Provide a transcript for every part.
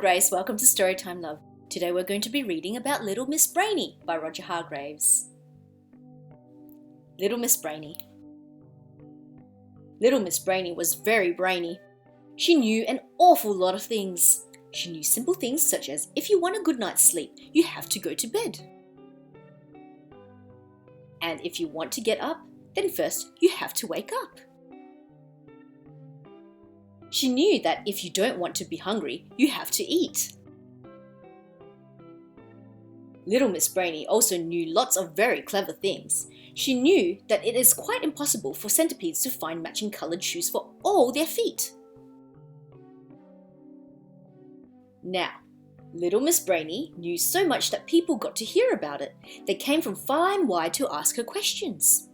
Grace, welcome to Storytime, love. Today we're going to be reading about Little Miss Brainy by Roger Hargreaves. Little Miss Brainy. Little Miss Brainy was very brainy. She knew an awful lot of things. She knew simple things such as if you want a good night's sleep, you have to go to bed. And if you want to get up, then first you have to wake up. She knew that if you don't want to be hungry, you have to eat. Little Miss Brainy also knew lots of very clever things. She knew that it is quite impossible for centipedes to find matching coloured shoes for all their feet. Now, Little Miss Brainy knew so much that people got to hear about it. They came from far and wide to ask her questions.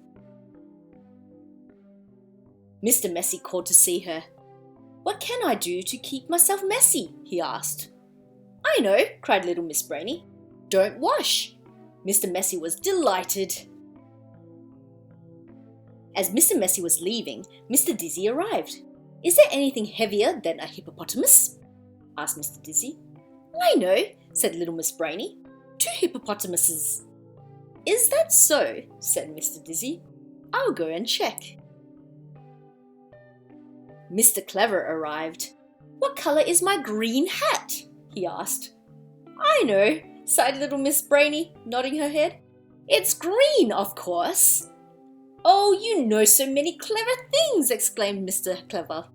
Mr. Messy called to see her. "What can I do to keep myself messy?" he asked. "I know," cried Little Miss Brainy. "Don't wash." Mr. Messy was delighted. As Mr. Messy was leaving, Mr. Dizzy arrived. "Is there anything heavier than a hippopotamus?" asked Mr. Dizzy. "I know," said Little Miss Brainy. "2 hippopotamuses." "Is that so?" said Mr. Dizzy. "I'll go and check." Mr. Clever arrived. "What colour is my green hat?" he asked. "I know," sighed Little Miss Brainy, nodding her head. "It's green, of course." "Oh, you know so many clever things!" exclaimed Mr. Clever.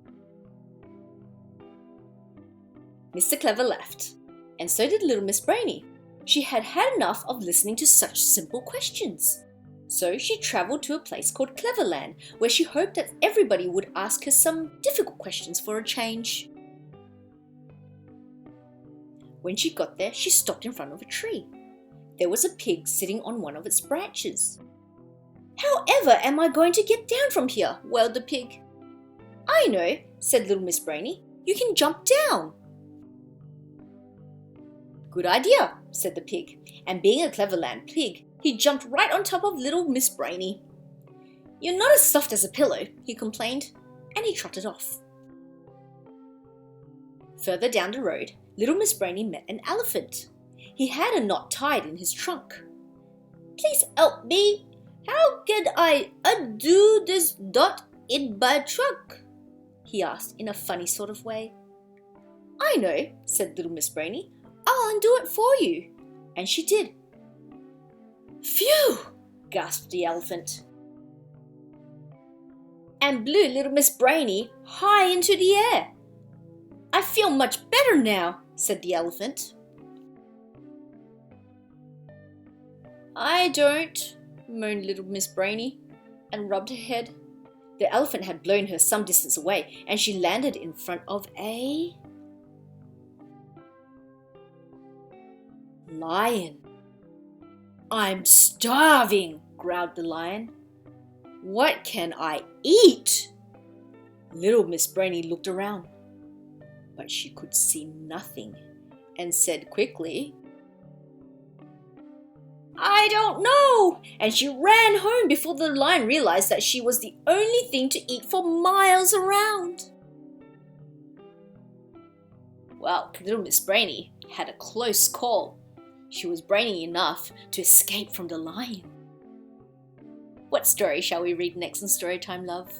Mr. Clever left, and so did Little Miss Brainy. She had had enough of listening to such simple questions. So she travelled to a place called Cleverland, where she hoped that everybody would ask her some difficult questions for a change. When she got there, she stopped in front of a tree. There was a pig sitting on one of its branches. "However am I going to get down from here?" wailed the pig. "I know," said Little Miss Brainy. "You can jump down." "Good idea," said the pig, and being a Cleverland pig, he jumped right on top of Little Miss Brainy. "You're not as soft as a pillow," he complained, and he trotted off. Further down the road, Little Miss Brainy met an elephant. He had a knot tied in his trunk. "Please help me. How can I undo this knot in my trunk?" he asked in a funny sort of way. "I know," said Little Miss Brainy. "I'll undo it for you." And she did. "Phew!" gasped the elephant, and blew Little Miss Brainy high into the air. "I feel much better now," said the elephant. "I don't," moaned Little Miss Brainy, and rubbed her head. The elephant had blown her some distance away, and she landed in front of a lion. "I'm starving," growled the lion. "What can I eat?" Little Miss Brainy looked around, but she could see nothing, and said quickly, "I don't know," and she ran home before the lion realized that she was the only thing to eat for miles around. Well, Little Miss Brainy had a close call. She was brainy enough to escape from the lion. What story shall we read next in Storytime, love?